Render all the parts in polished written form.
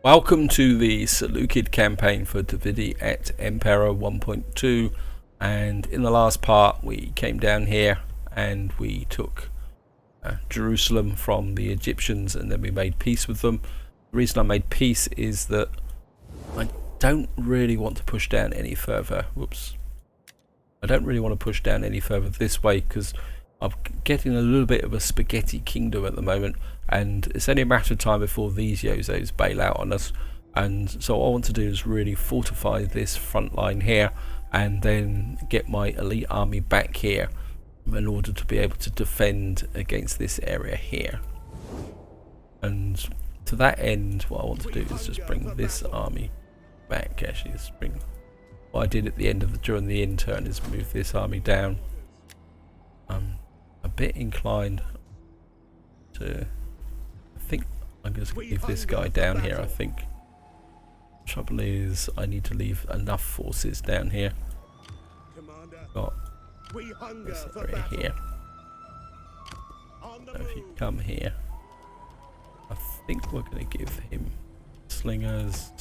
Welcome to the Seleucid campaign for Davidi et Impera 1.2, and in the last part we came down here and we took Jerusalem from the Egyptians, and then we made peace with them. The reason I made peace is that I don't really want to push down any further. I don't really want to push down any further this way because I'm getting a little bit of a spaghetti kingdom at the moment, and it's only a matter of time before these yozos bail out on us. And so what I want to do is really fortify this front line here and then get my elite army back here in order to be able to defend against this area here. And to that end, what I want to do is just bring this army back. Actually, just bring what I did at the end of during the intern is move this army down. A bit inclined to, I think I'm going to leave this guy down here. I think trouble is I need to leave enough forces down here. Got this area here. So if you come here, I think we're going to give him slingers.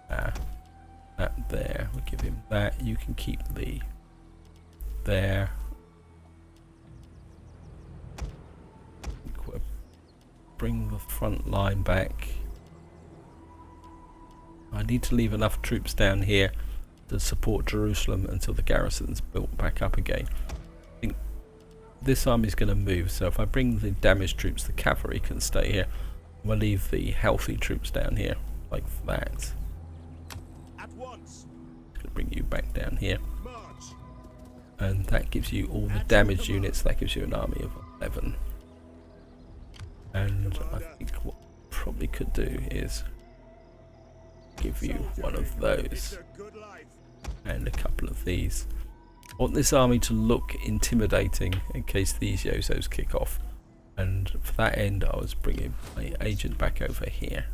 That there, we'll give him that. You can keep the there. Bring the front line back. I need to leave enough troops down here to support Jerusalem until the garrison's built back up again. I think this army's going to move, so if I bring the damaged troops, the cavalry can stay here. We'll leave the healthy troops down here, like that. At once. Going to bring you back down here. March. And that gives you all the damaged units. That gives you an army of 11. And I think what I probably could do is give you one of those and a couple of these. I want this army to look intimidating in case these yozos kick off, and for that end I was bringing my agent back over here.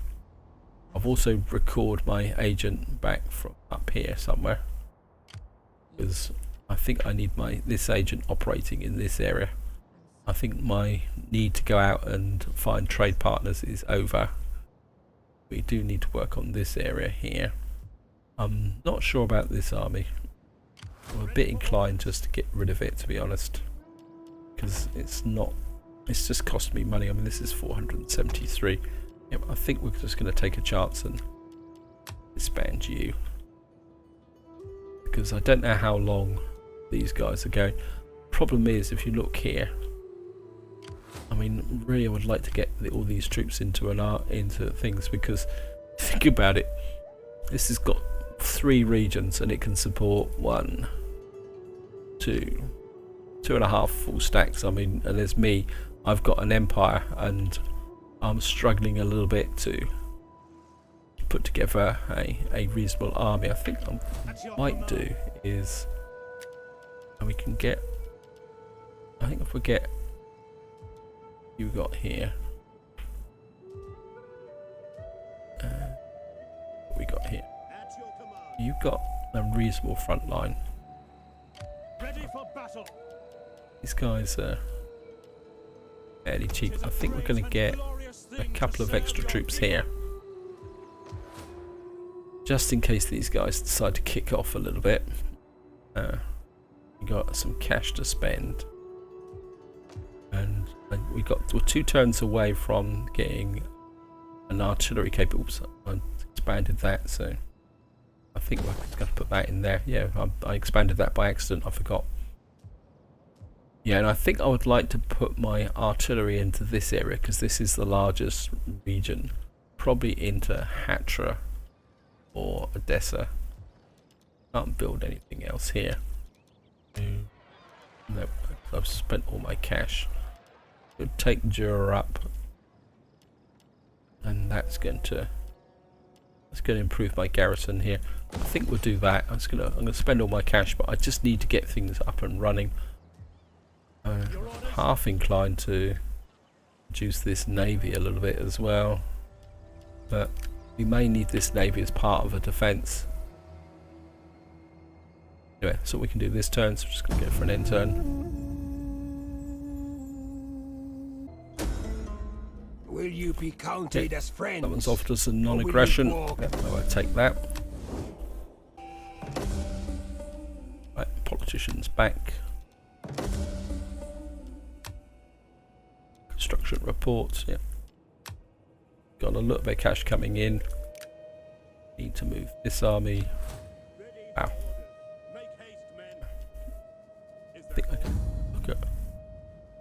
I've also recorded my agent back from up here somewhere because I think I need this agent operating in this area. I think my need to go out and find trade partners is over. We do need to work on this area here. I'm not sure about this army. I'm a bit inclined just to get rid of it, to be honest, because it's just cost me money. I mean, this is 473. Yep, I think we're just going to take a chance and disband you, because I don't know how long these guys are going. Problem is, if you look here, I mean, really, I would like to get all these troops into things, because think about it. This has got 3 regions and it can support 1, 2, 2.5 full stacks. I mean, and there's me. I've got an empire and I'm struggling a little bit to put together a reasonable army. I think what I might do is, and we can get. I think if we get. You got here. What we got here? You've got a reasonable front line. Ready for battle. These guys are fairly cheap. I think we're going to get a couple of extra troops here, just in case these guys decide to kick off a little bit. We got some cash to spend. And we're 2 turns away from getting an artillery capable. I expanded that, so I think we're going to put that in there. Yeah, I expanded that by accident. I forgot. Yeah, and I think I would like to put my artillery into this area because this is the largest region. Probably into Hatra or Odessa. Can't build anything else here. No, I've spent all my cash. We'll take Jura up, and that's going to improve my garrison here. I think we'll do that. I'm going to spend all my cash, but I just need to get things up and running. Half inclined to reduce this navy a little bit as well, but we may need this navy as part of a defense. Anyway, so we can do this turn. So we're just going to go for an end turn. Will you be counted as friends? That one's offered us a non-aggression. Yep, I won't take that. Right, politicians back. Construction reports, yeah. Got a little bit of cash coming in. Need to move this army. Wow. I think I can look at.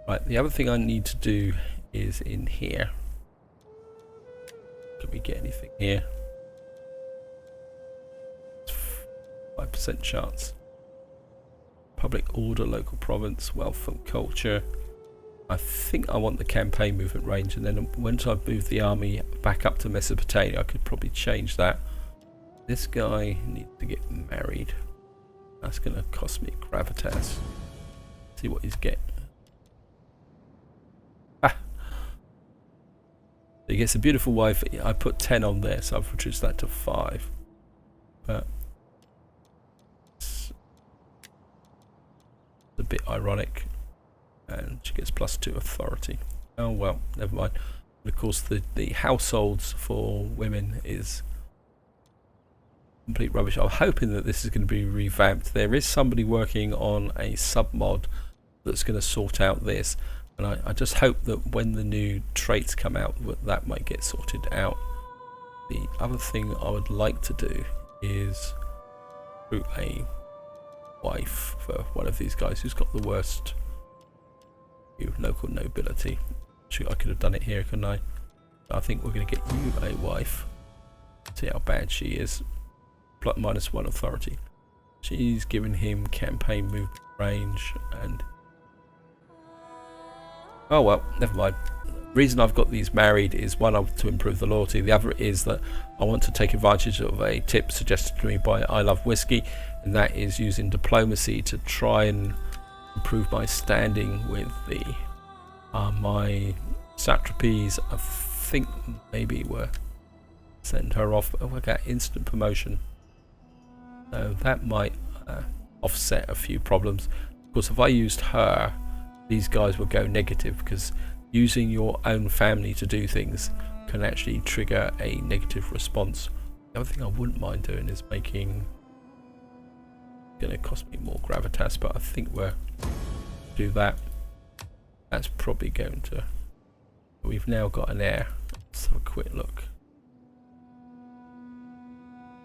Right, the other thing I need to do is in here. Can we get anything here? 5% chance. Public order, local province, wealth and culture. I think I want the campaign movement range, and then once I've moved the army back up to Mesopotamia, I could probably change that. This guy needs to get married. That's going to cost me gravitas. See what he's getting. Ah! He gets a beautiful wife. I put 10 on there, so I've reduced that to 5. But it's a bit ironic. And she gets +2 authority. Oh well, never mind. And of course the households for women is complete rubbish. I'm hoping that this is going to be revamped. There is somebody working on a sub-mod that's going to sort out this. And I just hope that when the new traits come out, that might get sorted out. The other thing I would like to do is recruit a wife for one of these guys who's got the worst local nobility. Shoot, I could have done it here, couldn't I? I think we're going to get you a wife. See how bad she is. +1 authority. She's given him campaign movement range, and oh well, never mind. The reason I've got these married is one, to improve the loyalty. The other is that I want to take advantage of a tip suggested to me by I Love Whiskey, and that is using diplomacy to try and improve my standing with the my satrapies. I think maybe we'll send her off. Oh, we got instant promotion, so that might offset a few problems. Of course, if I used her, these guys will go negative, because using your own family to do things can actually trigger a negative response. The other thing I wouldn't mind doing is making, going to cost me more gravitas, but I think we're do that. That's probably going to, we've now got an heir. Let's have a quick look.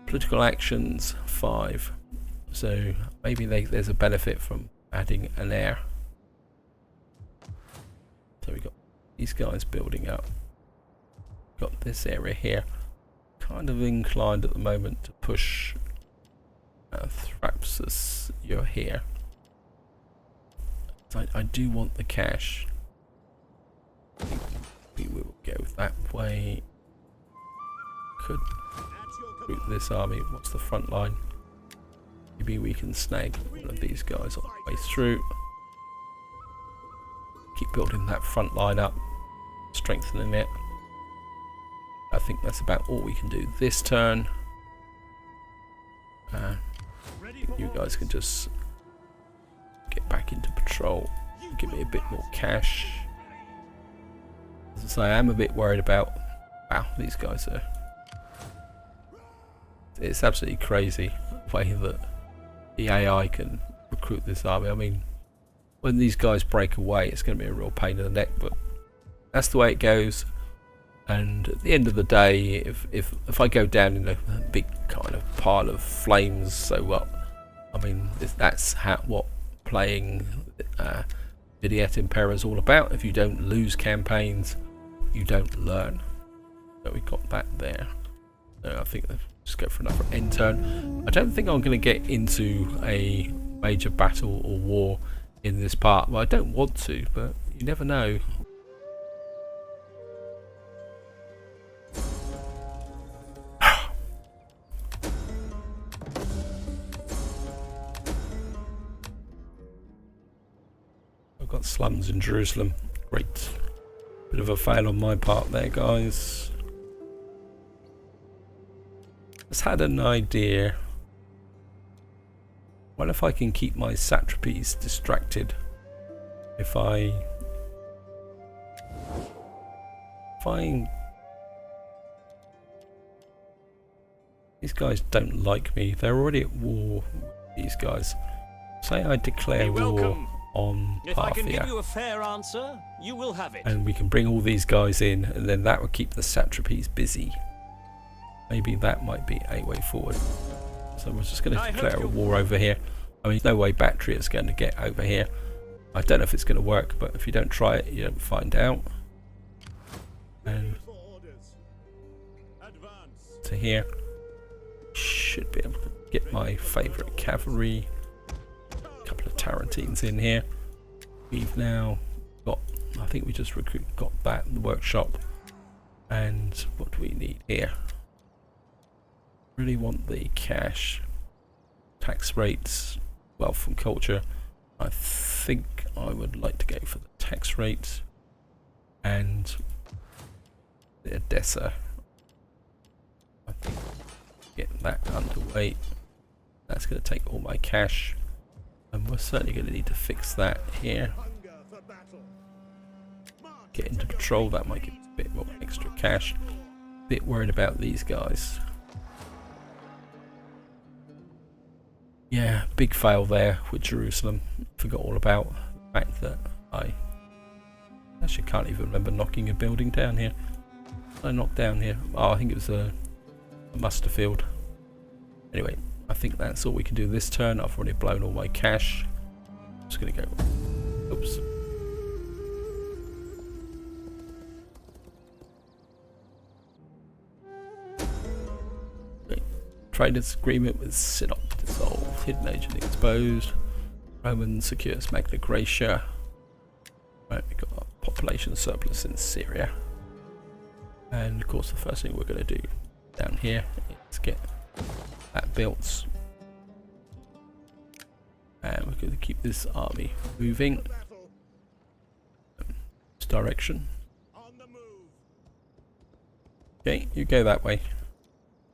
Political actions 5, so maybe there's a benefit from adding an heir. So we've got these guys building up, got this area here. Kind of inclined at the moment to push Thrapsus. You're here. I do want the cash. I think we will go that way. Could route this army. What's the front line? Maybe we can snag one of these guys on the way through. Keep building that front line up, strengthening it. I think that's about all we can do this turn. You guys can just get back into patrol, give me a bit more cash. As I say, I am a bit worried about, wow, these guys are, it's absolutely crazy the way that the AI can recruit this army. I mean, when these guys break away, it's going to be a real pain in the neck, but that's the way it goes. And at the end of the day, if I go down in a big kind of pile of flames, so what? I mean, that's what playing Et Impera is all about. If you don't lose campaigns, you don't learn. So we got that there. So I think let's just go for another end turn. I don't think I'm going to get into a major battle or war in this part. Well, I don't want to, but you never know. Got slums in Jerusalem. Great. Bit of a fail on my part there, guys. Just had an idea. What if I can keep my satrapies distracted? If I Fine. These guys don't like me. They're already at war with these guys. Say I declare war on If I can give Parthia, you a fair answer, you will have it. and we can bring all these guys in, and then that would keep the satrapies busy. Maybe that might be a way forward. So we're just going to declare a war over here. I mean, no way Bactria is going to get over here. I don't know if it's going to work, but if you don't try it, you don't find out. And to here, should be able to get my favourite cavalry. A couple of Tarantines in here. We've now got, I think we just got that in the workshop. And what do we need here? Really want the cash, tax rates, wealth and culture. I think I would like to go for the tax rates and the Odessa. I think get that underway. That's going to take all my cash, and we're certainly going to need to fix that here. Get into patrol, that might give us a bit more extra cash. Bit worried about these guys. Yeah, big fail there with Jerusalem. Forgot all about the fact that I actually can't even remember knocking a building down here. I knocked down here. Oh, I think it was a muster field. Anyway, I think that's all we can do this turn. I've already blown all my cash. I'm just going to go. Oops. Traders agreement with Synod dissolved. Hidden agent exposed. Roman secures Magna Graecia. Right, we've got a population surplus in Syria. And of course the first thing we're going to do down here is get that built. And we're going to keep this army moving. This direction. Okay, you go that way.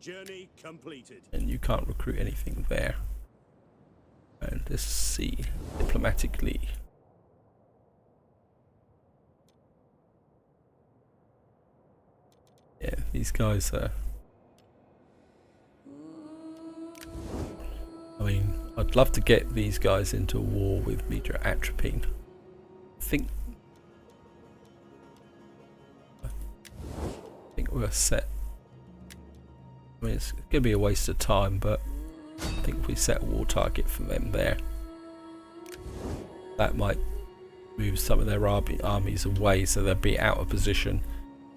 Journey completed. And you can't recruit anything there. And let's see diplomatically. Yeah, these guys are. I mean, I'd love to get these guys into a war with Media Atropine. I think we're set. I mean, it's going to be a waste of time, but I think if we set a war target for them there, that might move some of their armies away, so they'll be out of position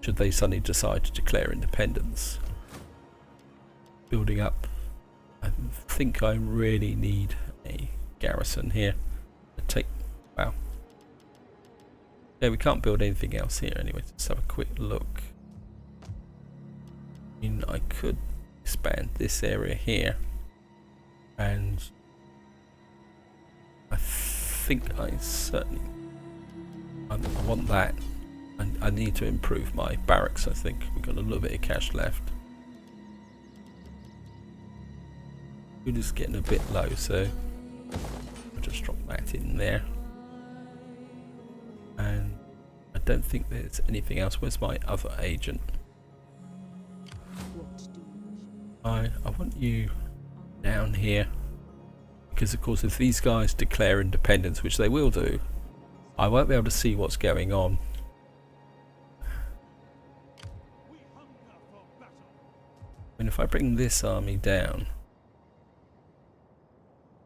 should they suddenly decide to declare independence. Building up. I think I really need a garrison here to take. Wow. Yeah, we can't build anything else here anyway. Let's have a quick look. I mean, I could expand this area here, and I think I certainly I want that. I need to improve my barracks. I think we've got a little bit of cash left. We're just getting a bit low, so I'll just drop that in there. And I don't think there's anything else. Where's my other agent? I want you down here, because of course if these guys declare independence, which they will do, I won't be able to see what's going on. And if I bring this army down,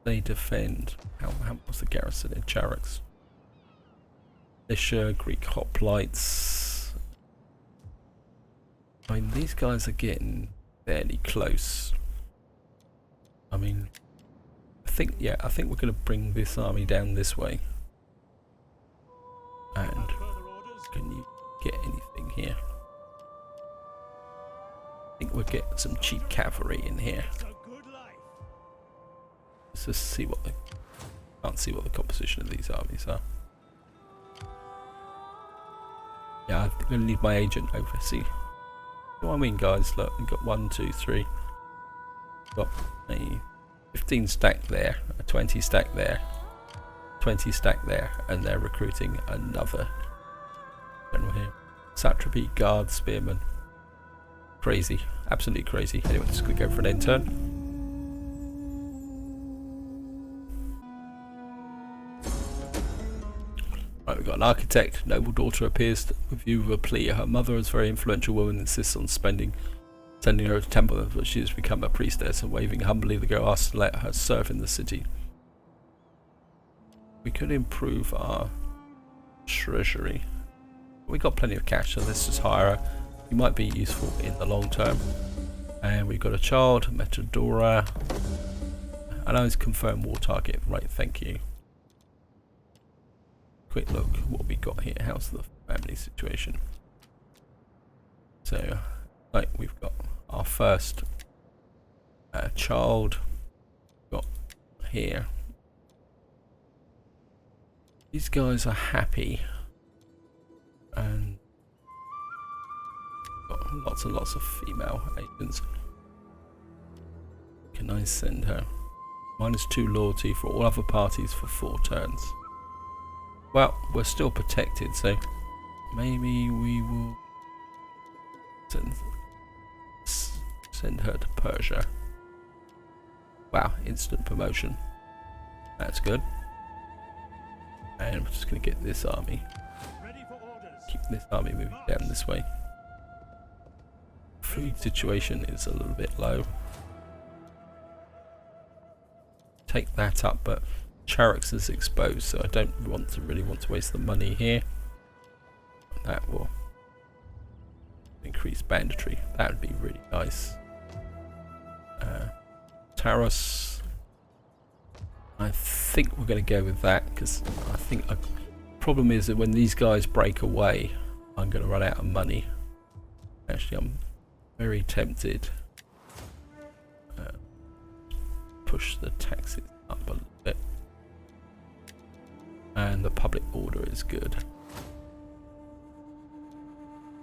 they defend. How was the garrison in Charax? Militia, Greek hoplites. I mean, these guys are getting fairly close. I mean, I think we're going to bring this army down this way. And can you get anything here? I think we'll get some cheap cavalry in here. Let's just see what the can't see what the composition of these armies are. Yeah, I'm going to need my agent over. See what I mean, guys. Look, we've got 1, 2, 3. Got a 15 stack there, a 20 stack there, 20 stack there, and they're recruiting another general here. Satrapy, guard, spearman. Crazy, absolutely crazy. Anyway, just gonna go for an end turn. Right, we've got an architect. Noble daughter appears with you with a plea. Her mother is a very influential woman and insists on sending her to temple, but she has become a priestess, and waving humbly the girl asks to let her serve in the city. We could improve our treasury. We got plenty of cash, so let's just hire her. She might be useful in the long term. And we've got a child, Metadora. And I was confirm war target. Right, thank you. Quick look what we got here. How's the family situation? So, like, we've got our first child. Got here. These guys are happy. And got lots and lots of female agents. Can I send her? -2 loyalty for all other parties for 4 turns. Well, we're still protected, so maybe we will send her to Persia. Wow, instant promotion. That's good. And we're just going to get this army. Keep this army moving down this way. Food situation is a little bit low. Take that up, but Charax is exposed, so I don't really want to waste the money here. That will increase banditry. That would be really nice. Taros. I think we're going to go with that because I think problem is that when these guys break away, I'm going to run out of money. Actually, I'm very tempted. Push the taxes up a little bit. And the public order is good.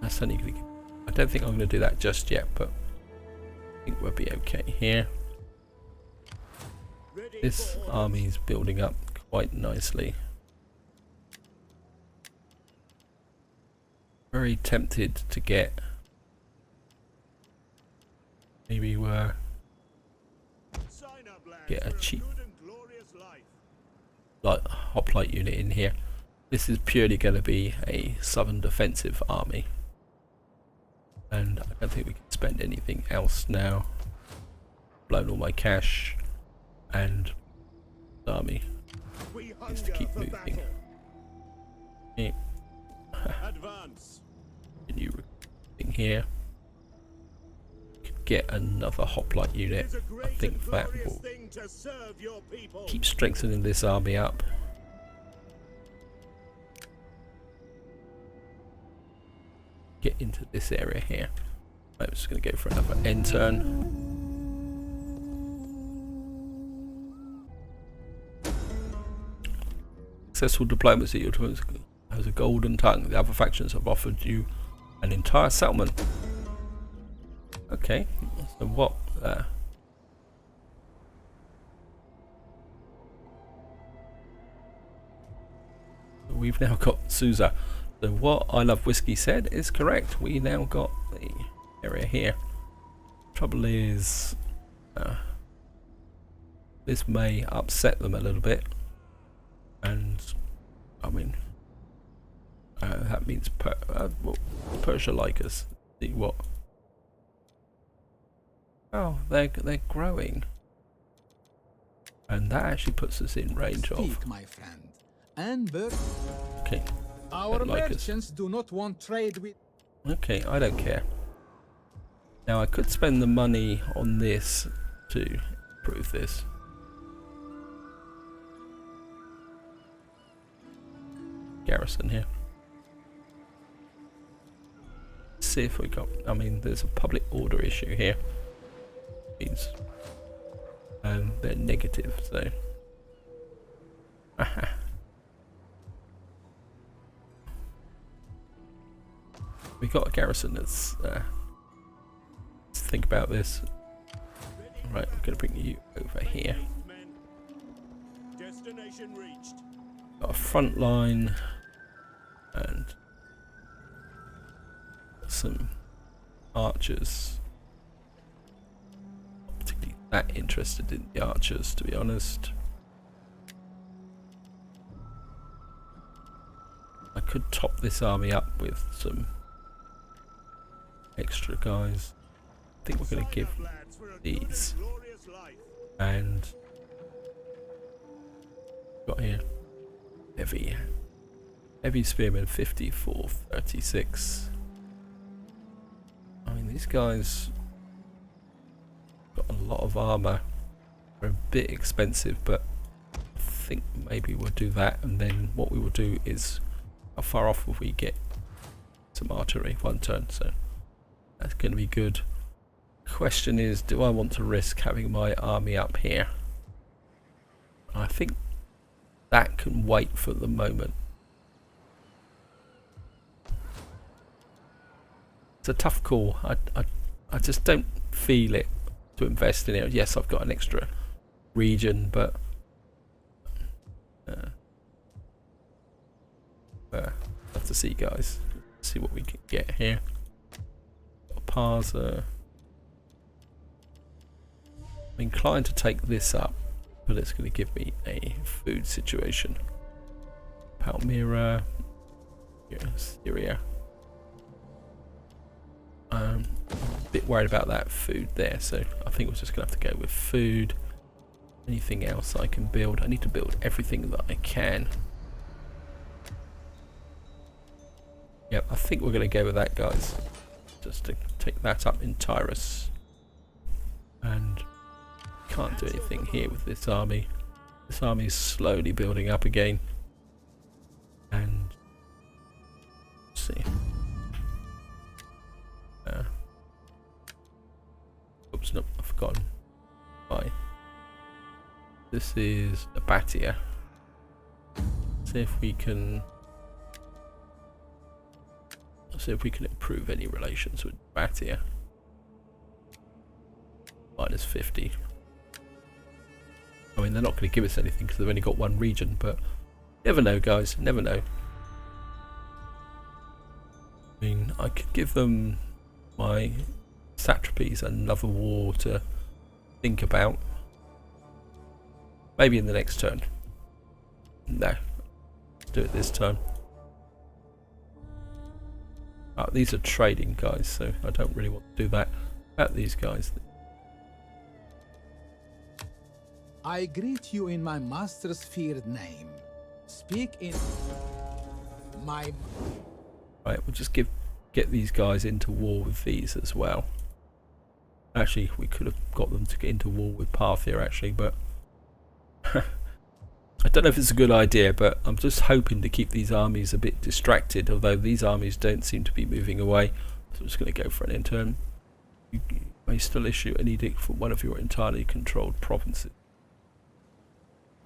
That's only going to. I don't think I'm going to do that just yet, but I think we'll be okay here. This army is building up quite nicely. Very tempted to get maybe get a cheap like hoplite unit in here. This is purely going to be a southern defensive army, and I don't think we can spend anything else now. Blown all my cash, and the army needs to keep moving. Yeah. Advance. Continue recruiting here. Could get another hoplite unit. I think that will keep strengthening this army up. Get into this area here. I'm just going to go for another end turn. Successful diplomacy. Your has a golden tongue. The other factions have offered you an entire settlement. Okay, so what? We've now got Susa. So what I Love Whiskey said is correct. We now got the area here. Trouble is, this may upset them a little bit, and I mean. That means well, Persia like us. See what? Oh, they're growing, and that actually puts us in range of. My friend. And Okay. our like merchants do not want trade with. Okay, I don't care. Now I could spend the money on this to improve this. Garrison here. See if we got. I mean, there's a public order issue here. Means they're negative, so. We got a garrison that's. Let's think about this. Right, I'm gonna bring you over here. Destination reached. Got a front line, and some archers. Not particularly that interested in the archers, to be honest. I could top this army up with some extra guys. I think we're going to give these. And got here heavy spearmen 54 36. I mean, these guys got a lot of armor. They're a bit expensive, but I think maybe we'll do that, and then what we will do is, how far off will we get some artillery? 1 turn, so that's going to be good. Question is, do I want to risk having my army up here? I think that can wait for the moment. It's a tough call. I just don't feel it to invest in it. Yes, I've got an extra region, but have to see, guys. See what we can get here. Got Parser. I'm inclined to take this up, but it's going to give me a food situation. Palmyra, Syria. A bit worried about that food there, so I think we're just going to have to go with food. Anything else I can build? I need to build everything that I can. Yep, I think we're going to go with that, guys. Just to take that up in Tyrus. And can't do anything here with this army. This army is slowly building up again. And let's see. Oops, no, I've forgotten. Why? This is Abatia. See if we can. See if we can improve any relations with Abatia. Minus 50. I mean, they're not going to give us anything because they've only got 1 region, but never know, guys. Never know. I mean, I could give them my satrapies another war to think about. Maybe in the next turn. No. Let's do it this time. Oh, these are trading guys, so I don't really want to do that. About these guys. I greet you in my master's feared name. Speak in my... Right, we'll just get these guys into war with these as well. Actually, we could have got them to get into war with Parthia, actually, but I don't know if it's a good idea, but I'm just hoping to keep these armies a bit distracted, although these armies don't seem to be moving away. So I'm just going to go for an intern. You may still issue an edict for one of your entirely controlled provinces.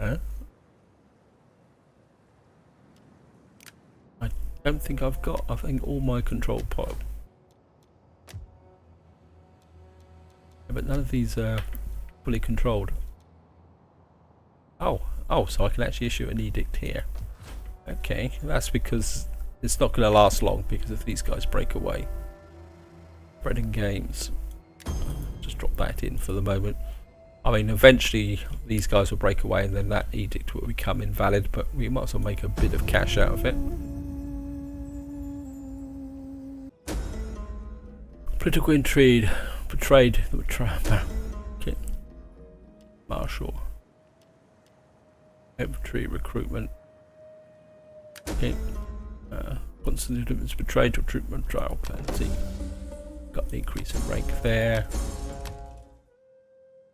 Huh? I don't think I've got, I think all my control pod. Yeah, but none of these are fully controlled. Oh, so I can actually issue an edict here. Okay, that's because it's not going to last long because if these guys break away. Bread and games. Just drop that in for the moment. I mean, eventually these guys will break away and then that edict will become invalid, but we might as well make a bit of cash out of it. Political intrigue. Betrayed. Okay. Marshal. Infantry recruitment. Okay. Consolidation is betrayed to recruitment trial plan. See. Got the increase in rank there.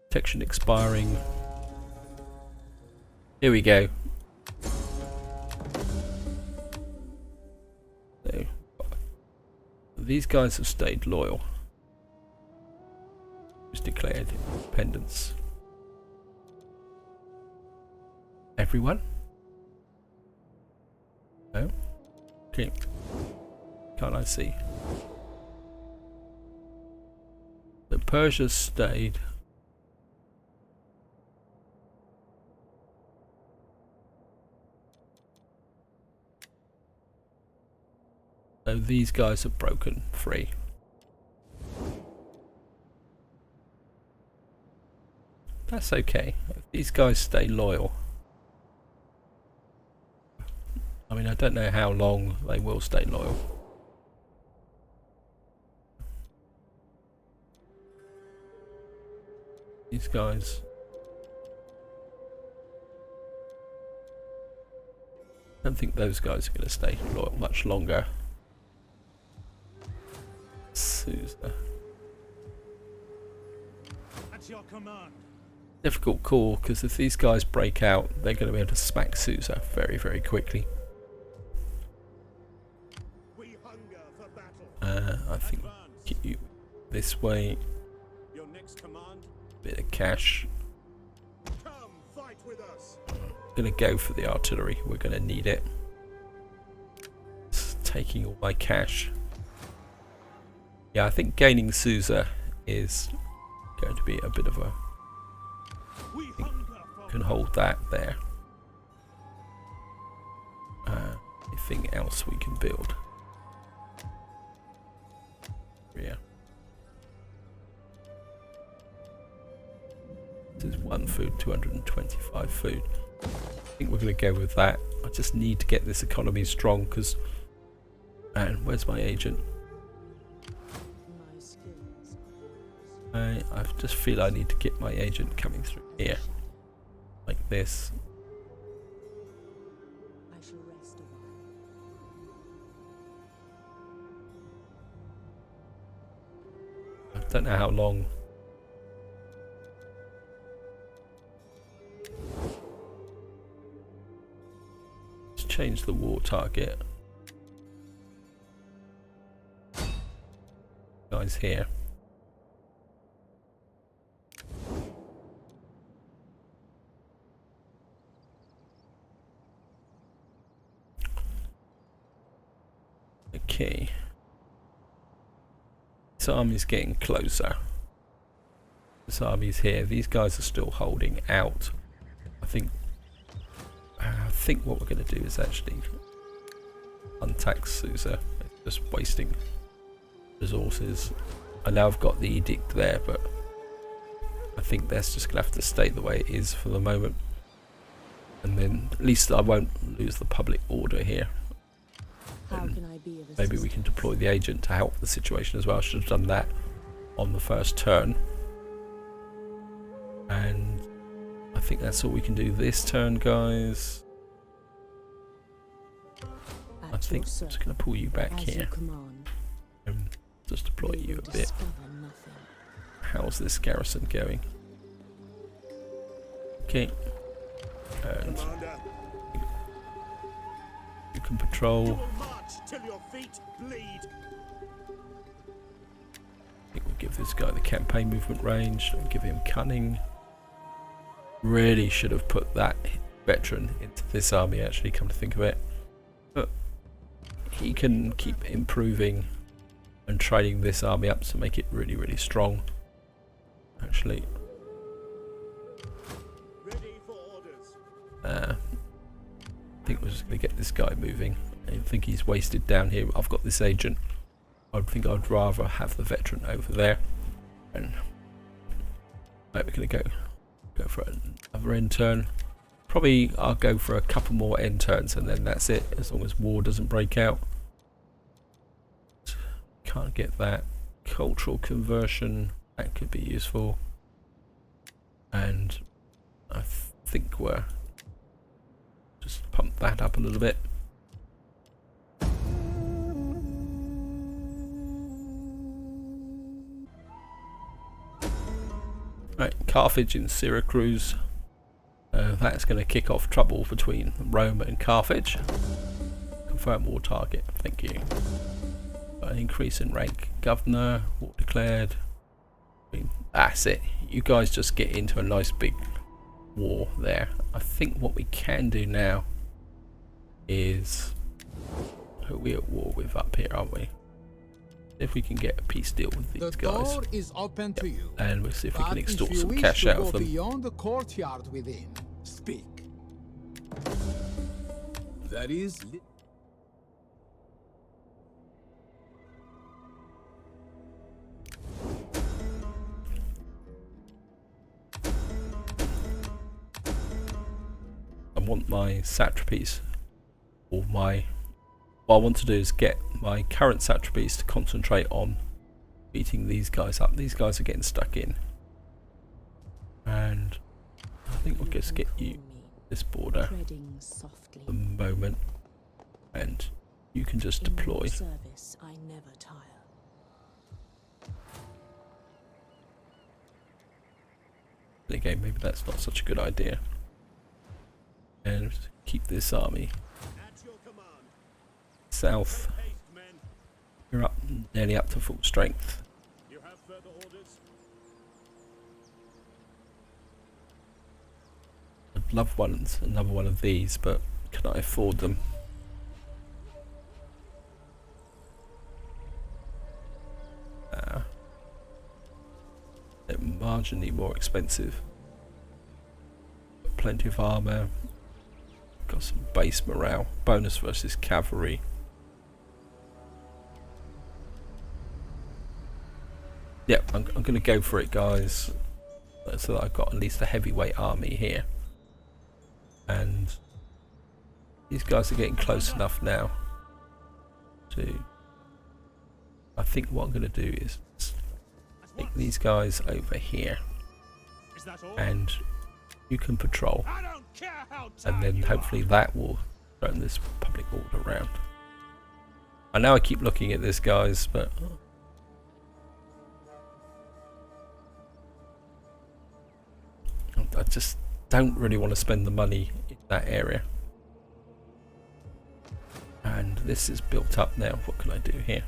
Protection expiring. Here we go. So, these guys have stayed loyal. Just declared independence. Everyone? No? Okay. Can't I see? So Persia stayed. So So these guys have broken free. That's okay. If these guys stay loyal. I mean, I don't know how long they will stay loyal. These guys. I don't think those guys are going to stay loyal much longer. Susa. At your command. Difficult call, because if these guys break out, they're going to be able to smack Susa very, very quickly. We hunger for battle. I think get you this way. Your next command. Bit of cash. Come fight with us. Gonna go for the artillery. We're gonna need it. It's taking all my cash. Yeah, I think gaining Susa is going to be a bit of a. We hunger for Can hold that there. Anything else we can build? Yeah. This is 1 food, 225 food. I think we're going to go with that. I just need to get this economy strong because. And where's my agent? I just feel I need to get my agent coming through here. Like this. I shall rest a while. I don't know how long. Let's change the war target. Guys here. Okay. This army's getting closer. This army's here. These guys are still holding out. I think what we're going to do is actually untax Susa. It's just wasting resources. I know I've got the edict there, but I think that's just going to have to stay the way it is for the moment. And then at least I won't lose the public order here. How can I be of Maybe we can deploy the agent to help the situation as well. I should have done that on the first turn. And I think that's all we can do this turn, guys. I think I'm just going to pull you back here and just deploy you a bit. How's this garrison going? Okay. And commander. you can patrol. You will march till your feet bleed. I think we'll give this guy the campaign movement range and give him cunning. Really should have put that veteran into this army, actually, come to think of it. But he can keep improving and training this army up to make it really, really strong. Actually, Ready for orders. I think we're just going to get this guy moving. I think he's wasted down here. I've got this agent. I think I'd rather have the veteran over there. And maybe we're going to go for another end turn. Probably I'll go for a couple more end turns and then that's it, as long as war doesn't break out. Can't get that. Cultural conversion, that could be useful. And I think we're just pump that up a little bit. Right, Carthage in Syracuse. That's going to kick off trouble between Rome and Carthage. Confirm war target, thank you. An increase in rank. Governor, war declared. I mean, that's it. You guys just get into a nice big war there. I think what we can do now is... Who are we at war with up here, aren't we? If we can get a peace deal with these The guys. door is open to you. And we'll see if we But can extort if you some wish cash to out go of them. beyond the courtyard within, speak. That is want my satrapies, or my, what I want to do is get my current satrapies to concentrate on beating these guys up. These guys are getting stuck in, and I think we'll just get you this border Treading softly. at the moment, and you can just In deploy. your service, I never tire. Again, maybe that's not such a good idea. And keep this army At your command. south. Haste, men. You're up, nearly up to full strength. You have further orders? I'd love another one of these, but can I afford them? They're marginally more expensive. Got plenty of armor. Got some base morale. Bonus versus cavalry. Yep, I'm going to go for it, guys, so that I've got at least a heavyweight army here. And these guys are getting close enough now to... I think what I'm going to do is take these guys over here, Is that all? and you can patrol, I don't care how and tired then you hopefully are. that will turn this public order around. I know I keep looking at this, guys, but I just don't really want to spend the money in that area. And this is built up now. What can I do here?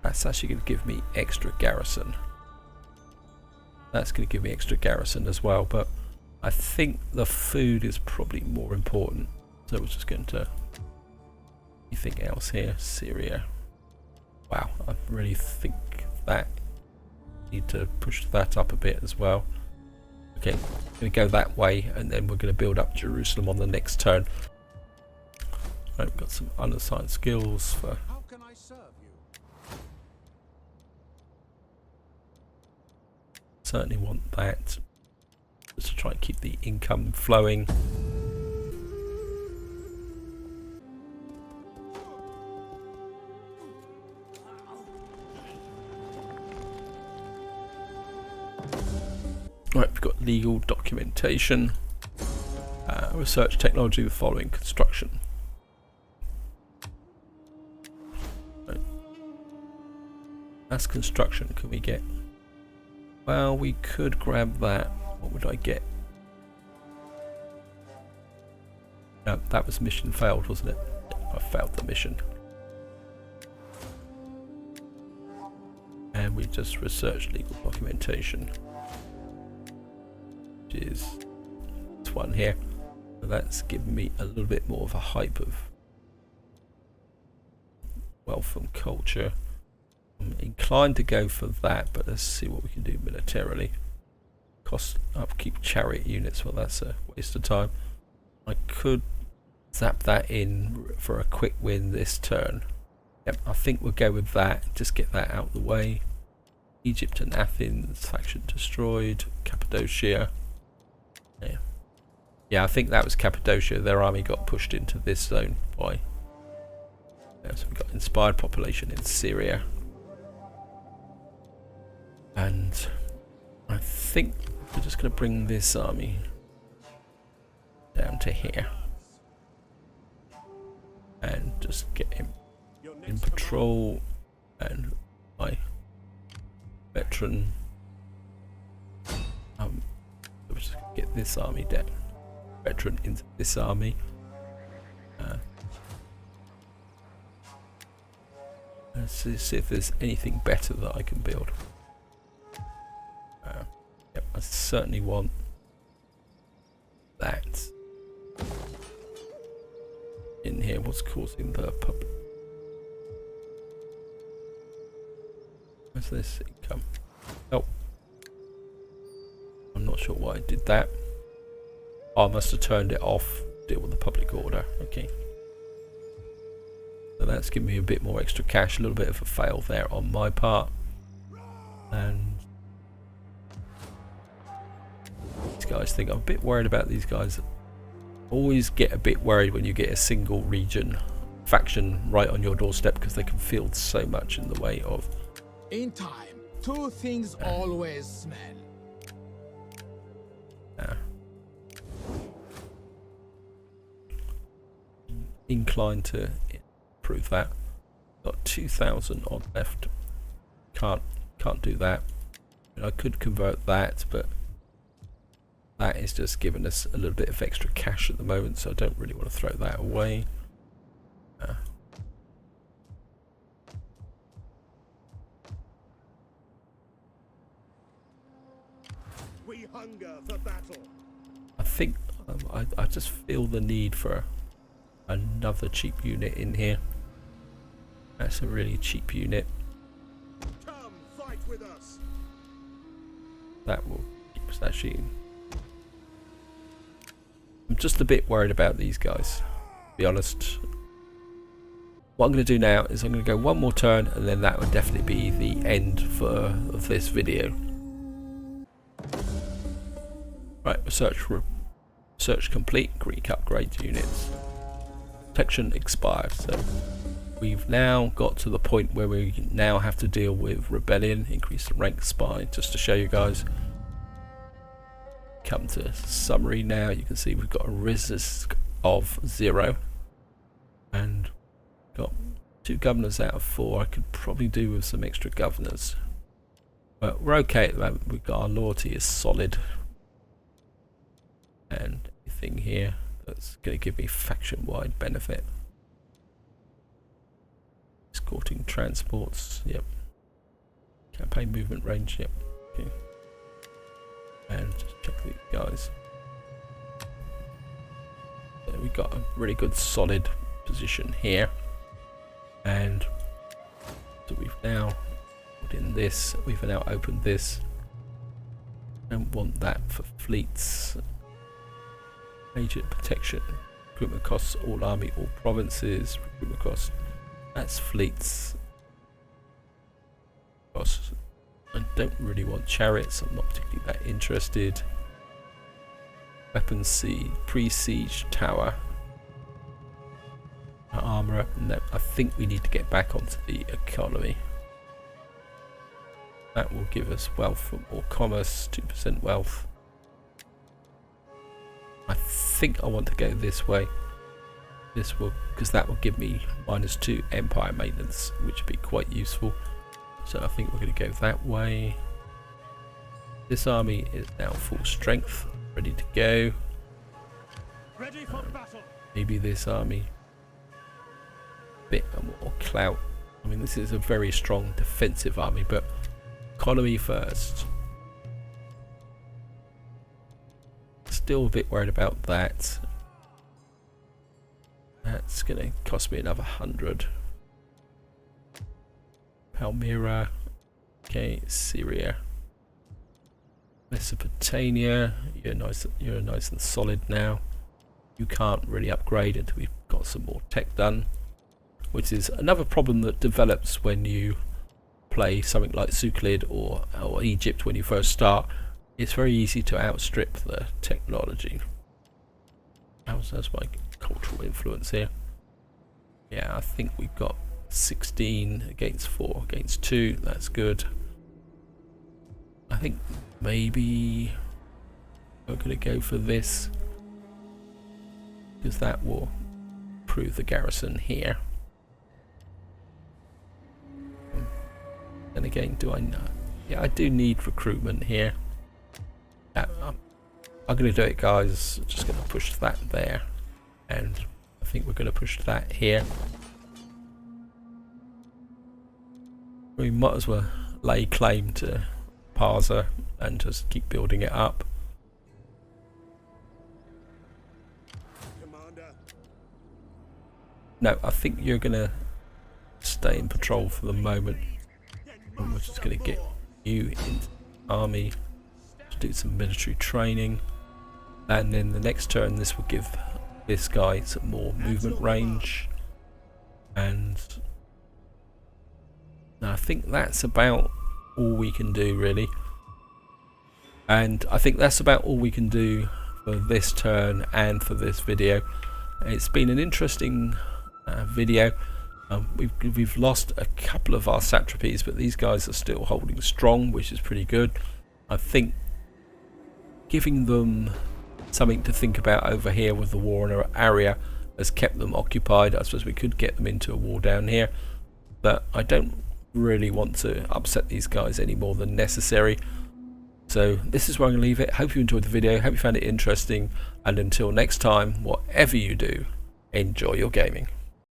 That's actually going to give me extra garrison. That's going to give me extra garrison as well, but I think the food is probably more important. So we're just going to... Anything else here? Syria. Wow, I really think that need to push that up a bit as well. Okay, I'm going to go that way, and then we're going to build up Jerusalem on the next turn. Right, we've got some unassigned skills for... How can I serve you? Certainly want that, just to try and keep the income flowing. Right, we've got legal documentation, research technology, the following construction. Right. That's construction. Can we get? Well, we could grab that. What would I get? No, that was mission failed, wasn't it? I failed the mission. And we just researched legal documentation. Which is this one here. So that's given me a little bit more of a hype of wealth and culture. I'm inclined to go for that, but let's see what we can do militarily. Cost upkeep chariot units, well that's a waste of time. I could zap that in for a quick win this turn. Yep, I think we'll go with that, just get that out of the way. Egypt and Athens, faction destroyed. Cappadocia. Yeah, I think that was Cappadocia. Their army got pushed into this zone by... so we've got inspired population in Syria. And I think we're just going to bring this army down to here. And just get him Your in next patrol, and my veteran. We'll just get this army down. Veteran into this army. Let's see if there's anything better that I can build. Yep, I certainly want that in here. What's causing the pub? Where's this income? Oh, I'm not sure why I did that. Oh, I must have turned it off. Deal with the public order. Okay. So that's given me a bit more extra cash. A little bit of a fail there on my part. And these guys think. I'm a bit worried about these guys. Always get a bit worried when you get a single region faction right on your doorstep, because they can field so much in the way of. In time, two things always smell. Inclined to improve that. Got 2,000 odd left. Can't do that. I could convert that, but that is just giving us a little bit of extra cash at the moment, so I don't really want to throw that away. We hunger for battle. I think I just feel the need for another cheap unit in here. That's a really cheap unit. Come fight with us. That will keep us actually. I'm just a bit worried about these guys, to be honest. What I'm going to do now is I'm going to go one more turn, and then that would definitely be the end of this video. Right, research complete. Greek upgrade units. Protection expired. So we've now got to the point where we now have to deal with rebellion. Increase the rank spy. Just to show you guys. Come to summary now. You can see we've got a risk of 0, and got 2 governors out of 4. I could probably do with some extra governors, but we're okay at the moment. We've got our loyalty is solid, and anything here that's going to give me faction-wide benefit. Escorting transports, yep. Campaign movement range, yep. Okay. And just check these guys. So we've got a really good solid position here, and so we've now put in this. We've now opened this. Don't want that for fleets. Major protection. Recruitment costs all army, all provinces. Recruitment costs. That's fleets. Costs. I don't really want chariots. I'm not particularly that interested. Weapons siege, pre-siege tower. Armourer. No, I think we need to get back onto the economy. That will give us wealth from more commerce. 2% wealth. I think I want to go this way. This will, because that will give me -2 empire maintenance, which would be quite useful. So I think we're going to go that way. This army is now full strength, ready to go. Ready for battle. Maybe this army, bit more clout. I mean, this is a very strong defensive army, but economy first. Still a bit worried about that. That's going to cost me another 100. Palmyra. Okay, Syria. Mesopotamia. You're nice and solid now. You can't really upgrade until we've got some more tech done, which is another problem that develops when you play something like Seleucid or Egypt when you first start. It's very easy to outstrip the technology. How's my cultural influence here? Yeah, I think we've got 16 against 4 against 2. That's good. I think maybe we're going to go for this, because that will improve the garrison here. And again, do I know? Yeah, I do need recruitment here. I'm going to do it, guys. Just going to push that there, and I think we're going to push that here. We might as well lay claim to Parsa and just keep building it up. Commander. No, I think you're going to stay in patrol for the moment. And we're just going to get you into the army to do some military training. And then the next turn, this will give this guy some more movement range. And I think that's about all we can do, really. And I think that's about all we can do for this turn and for this video. It's been an interesting video. We've lost a couple of our satrapies, but these guys are still holding strong, which is pretty good. I think giving them something to think about over here with the war in our area has kept them occupied. I suppose we could get them into a war down here, but I don't really want to upset these guys any more than necessary. So this is where I'm going to leave it. Hope you enjoyed the video, hope you found it interesting, and until next time, whatever you do, enjoy your gaming.